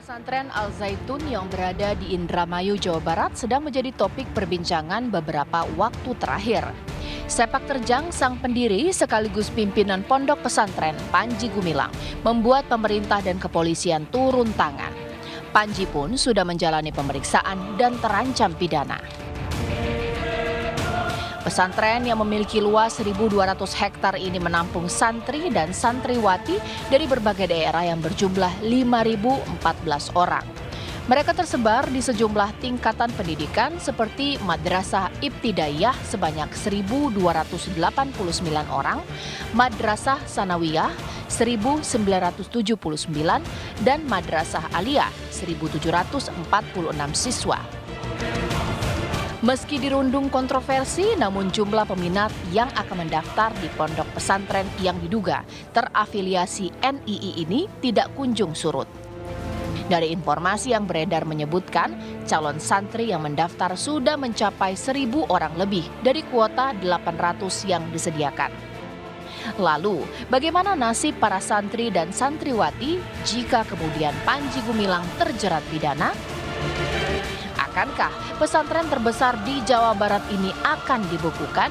Pesantren Al Zaitun yang berada di Indramayu, Jawa Barat sedang menjadi topik perbincangan beberapa waktu terakhir. Sepak terjang sang pendiri sekaligus pimpinan pondok pesantren, Panji Gumilang, membuat pemerintah dan kepolisian turun tangan. Panji pun sudah menjalani pemeriksaan dan terancam pidana. Pesantren yang memiliki luas 1.200 hektar ini menampung santri dan santriwati dari berbagai daerah yang berjumlah 5.014 orang. Mereka tersebar di sejumlah tingkatan pendidikan seperti Madrasah Ibtidaiyah sebanyak 1.289 orang, Madrasah Sanawiyah 1.979, dan Madrasah Aliyah 1.746 siswa. Meski dirundung kontroversi, namun jumlah peminat yang akan mendaftar di pondok pesantren yang diduga terafiliasi NII ini tidak kunjung surut. Dari informasi yang beredar menyebutkan, calon santri yang mendaftar sudah mencapai 1.000 orang lebih dari kuota 800 yang disediakan. Lalu, bagaimana nasib para santri dan santriwati jika kemudian Panji Gumilang terjerat pidana? Akankah pesantren terbesar di Jawa Barat ini akan dibukukan?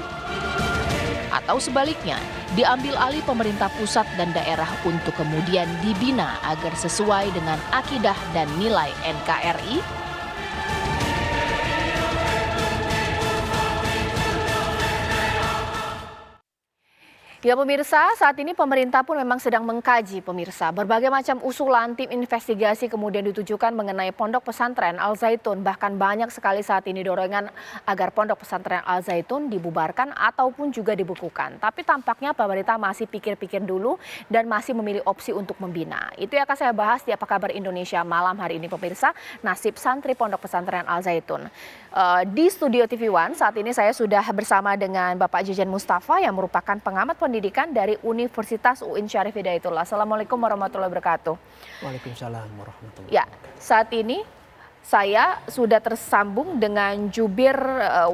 Atau sebaliknya, diambil alih pemerintah pusat dan daerah untuk kemudian dibina agar sesuai dengan akidah dan nilai NKRI? Ya pemirsa, saat ini pemerintah pun memang sedang mengkaji pemirsa. Berbagai macam usulan tim investigasi kemudian ditujukan mengenai pondok pesantren Al Zaitun. Bahkan banyak sekali saat ini dorongan agar pondok pesantren Al Zaitun dibubarkan ataupun juga dibukukan. Tapi tampaknya pemerintah masih pikir-pikir dulu dan masih memilih opsi untuk membina. Itu yang akan saya bahas di Apa Kabar Indonesia malam hari ini pemirsa, nasib santri pondok pesantren Al Zaitun. Di studio TV One saat ini saya sudah bersama dengan Bapak Jejen Mustafa yang merupakan pengamat pendidikan dari Universitas UIN Syarif Hidayatullah. Assalamualaikum warahmatullahi wabarakatuh. Waalaikumsalam warahmatullahi wabarakatuh. Ya, saat ini saya sudah tersambung dengan Jubir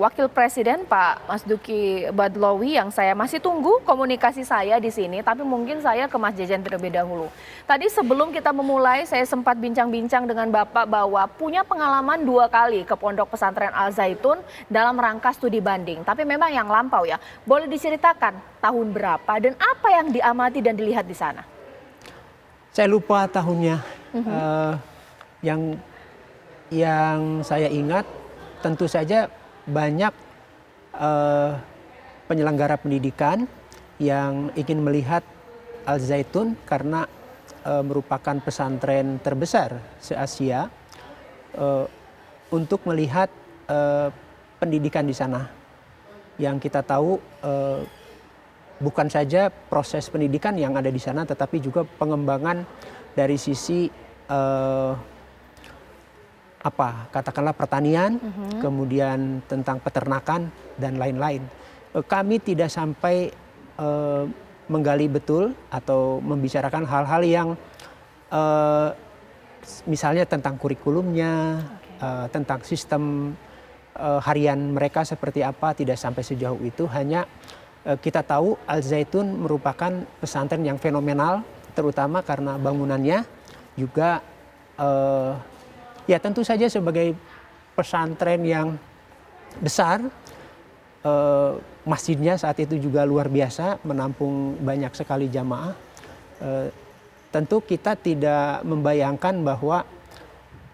Wakil Presiden Pak Mas Duki Badlowi yang saya masih tunggu komunikasi saya di sini, tapi mungkin saya ke Mas Jejen terlebih dahulu. Tadi sebelum kita memulai saya sempat bincang-bincang dengan Bapak bahwa punya pengalaman 2 kali ke Pondok Pesantren Al Zaitun dalam rangka studi banding, tapi memang yang lampau ya. Boleh diceritakan tahun berapa dan apa yang diamati dan dilihat di sana? Saya lupa tahunnya. Yang saya ingat tentu saja banyak penyelenggara pendidikan yang ingin melihat Al Zaitun karena merupakan pesantren terbesar se-Asia untuk melihat pendidikan di sana. Yang kita tahu bukan saja proses pendidikan yang ada di sana, tetapi juga pengembangan dari sisi katakanlah pertanian, kemudian tentang peternakan dan lain-lain. Kami tidak sampai menggali betul atau membicarakan hal-hal yang misalnya tentang kurikulumnya, tentang sistem harian mereka seperti apa, tidak sampai sejauh itu. Hanya kita tahu Al Zaitun merupakan pesantren yang fenomenal, terutama karena bangunannya juga ya tentu saja sebagai pesantren yang besar, masjidnya saat itu juga luar biasa, menampung banyak sekali jamaah. Tentu kita tidak membayangkan bahwa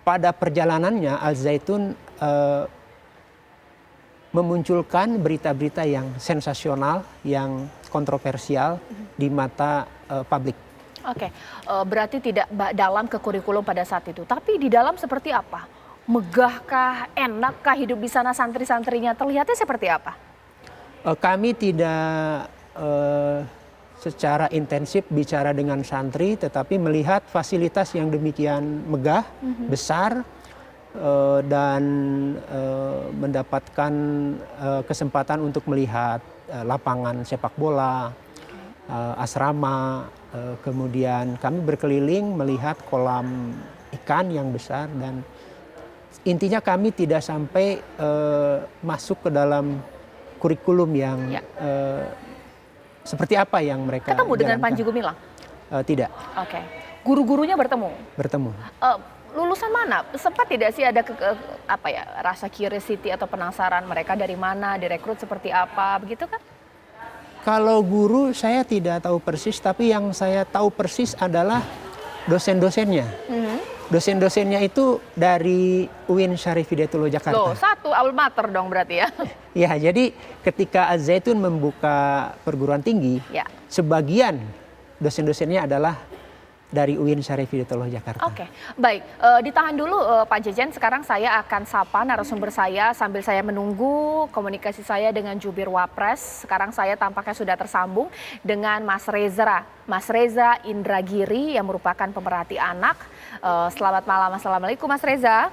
pada perjalanannya Al Zaitun memunculkan berita-berita yang sensasional, yang kontroversial di mata publik. Oke, berarti tidak dalam ke kurikulum pada saat itu. Tapi di dalam seperti apa? Megahkah, enakkah hidup di sana santri-santrinya? Terlihatnya seperti apa? Kami tidak secara intensif bicara dengan santri, tetapi melihat fasilitas yang demikian megah, besar, dan mendapatkan kesempatan untuk melihat lapangan sepak bola, asrama, kemudian kami berkeliling melihat kolam ikan yang besar, dan intinya kami tidak sampai masuk ke dalam kurikulum yang seperti apa yang mereka ketemu dengan jalankan. Panji Gumilang? Tidak. Oke. Guru-gurunya bertemu? Bertemu. lulusan mana? Sempat tidak sih ada rasa curiosity atau penasaran mereka dari mana, direkrut seperti apa, begitu kan? Kalau guru saya tidak tahu persis, tapi yang saya tahu persis adalah dosen-dosennya. Dosen-dosennya itu dari UIN Syarif Hidayatullah Jakarta. Loh, satu alma mater dong berarti ya? Ya, jadi ketika Al-Zaitun membuka perguruan tinggi, Ya. sebagian dosen-dosennya adalah dari UIN Syarif Hidayatullah Jakarta. Oke, baik. Ditahan dulu Pak Jejen, sekarang saya akan sapa narasumber saya sambil saya menunggu komunikasi saya dengan Jubir Wapres. Sekarang saya tampaknya sudah tersambung dengan Mas Reza Indragiri yang merupakan pemerhati anak. Selamat malam, Assalamualaikum Mas Reza.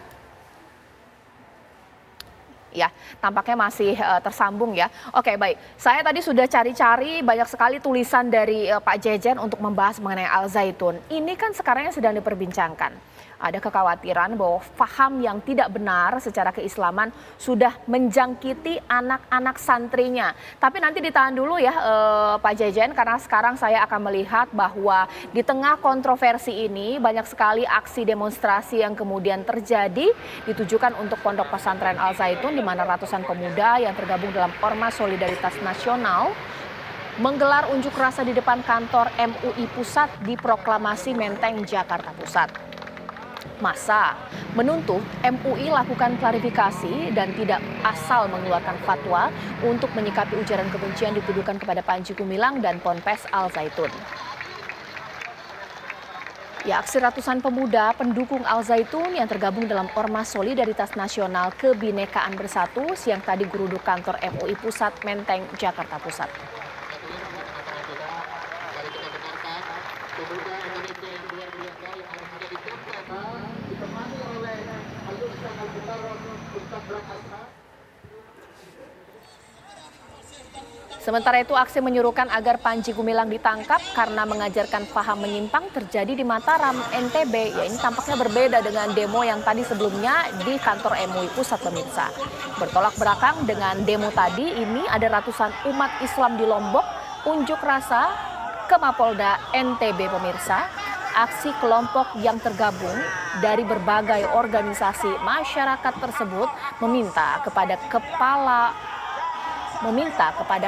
Ya, tampaknya masih tersambung ya. Oke, baik. Saya tadi sudah cari-cari banyak sekali tulisan dari Pak Jejen untuk membahas mengenai Al-Zaitun. Ini kan sekarang yang sedang diperbincangkan. Ada kekhawatiran bahwa paham yang tidak benar secara keislaman sudah menjangkiti anak-anak santrinya. Tapi nanti ditahan dulu ya Pak Jejen, karena sekarang saya akan melihat bahwa di tengah kontroversi ini banyak sekali aksi demonstrasi yang kemudian terjadi ditujukan untuk Pondok Pesantren Al-Zaitun, di mana ratusan pemuda yang tergabung dalam Ormas Solidaritas Nasional menggelar unjuk rasa di depan kantor MUI Pusat di Proklamasi Menteng, Jakarta Pusat. Massa menuntut MUI lakukan klarifikasi dan tidak asal mengeluarkan fatwa untuk menyikapi ujaran kebencian dituduhkan kepada Panji Gumilang dan Ponpes Al-Zaitun. Ya, aksi ratusan pemuda pendukung Al-Zaitun yang tergabung dalam Ormas Solidaritas Nasional Kebinekaan Bersatu siang tadi geruduk kantor MUI Pusat Menteng, Jakarta Pusat. Sementara itu aksi menyuruhkan agar Panji Gumilang ditangkap karena mengajarkan paham menyimpang terjadi di Mataram, NTB. Ya, ini tampaknya berbeda dengan demo yang tadi sebelumnya di kantor MUI Pusat, pemirsa. Bertolak belakang dengan demo tadi, ini ada ratusan umat Islam di Lombok unjuk rasa ke Mapolda NTB, pemirsa. Aksi kelompok yang tergabung dari berbagai organisasi masyarakat tersebut meminta kepada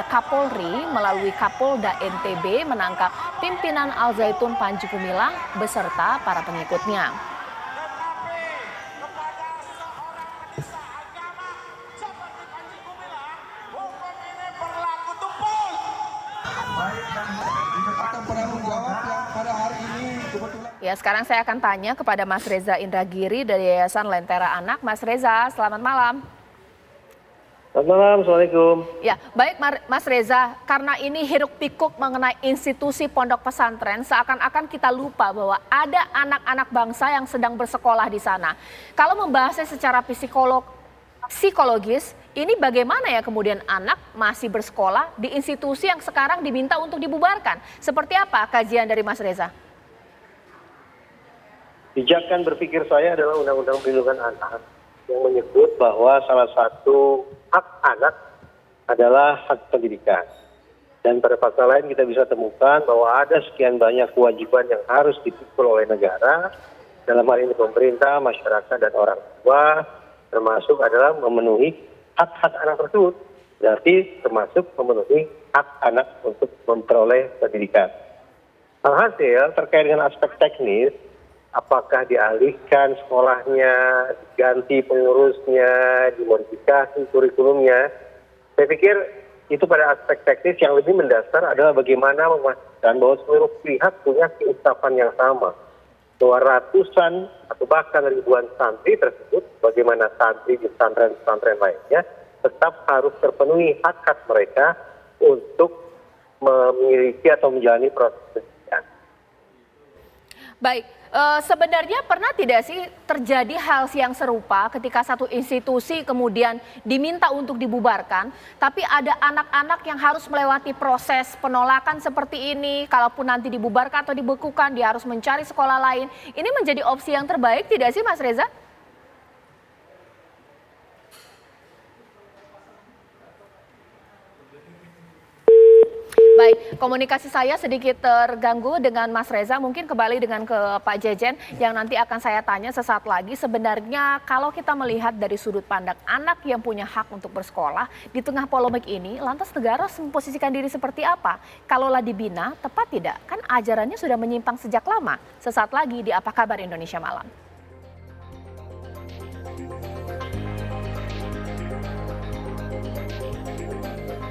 Kapolri melalui Kapolda NTB menangkap pimpinan Al-Zaitun Panji Gumilang beserta para pengikutnya. Ya, sekarang saya akan tanya kepada Mas Reza Indragiri dari Yayasan Lentera Anak. Mas Reza, selamat malam. Selamat malam, Assalamualaikum. Ya, baik Mas Reza, karena ini hiruk pikuk mengenai institusi pondok pesantren, seakan-akan kita lupa bahwa ada anak-anak bangsa yang sedang bersekolah di sana. Kalau membahasnya secara psikologis, ini bagaimana ya kemudian anak masih bersekolah di institusi yang sekarang diminta untuk dibubarkan? Seperti apa kajian dari Mas Reza? Pijakan berpikir saya adalah Undang-Undang Perlindungan Anak yang menyebut bahwa salah satu hak anak adalah hak pendidikan. Dan pada pasal lain kita bisa temukan bahwa ada sekian banyak kewajiban yang harus dipikul oleh negara, dalam hal ini pemerintah, masyarakat, dan orang tua, termasuk adalah memenuhi hak-hak anak tersebut. Berarti termasuk memenuhi hak anak untuk memperoleh pendidikan. Alhasil terkait dengan aspek teknis, apakah dialihkan sekolahnya, diganti pengurusnya, dimodifikasi kurikulumnya. Saya pikir itu pada aspek teknis yang lebih mendasar adalah bagaimana memastikan bahwa seluruh pihak punya keinsafan yang sama. Bahwa ratusan atau bahkan ribuan santri tersebut, bagaimana santri di pesantren-pesantren lainnya, tetap harus terpenuhi hak-hak mereka untuk memiliki atau menjalani proses pendidikan. Baik. Sebenarnya pernah tidak sih terjadi hal yang serupa ketika satu institusi kemudian diminta untuk dibubarkan, tapi ada anak-anak yang harus melewati proses penolakan seperti ini, kalaupun nanti dibubarkan atau dibekukan, dia harus mencari sekolah lain. Ini menjadi opsi yang terbaik tidak sih Mas Reza? Baik. Baik, komunikasi saya sedikit terganggu dengan Mas Reza. Mungkin kembali dengan ke Pak Jejen yang nanti akan saya tanya sesaat lagi. Sebenarnya kalau kita melihat dari sudut pandang anak yang punya hak untuk bersekolah, di tengah polemik ini, lantas negara memposisikan diri seperti apa? Kalaulah dibina, tepat tidak? Kan ajarannya sudah menyimpang sejak lama. Sesaat lagi di Apa Kabar Indonesia Malam.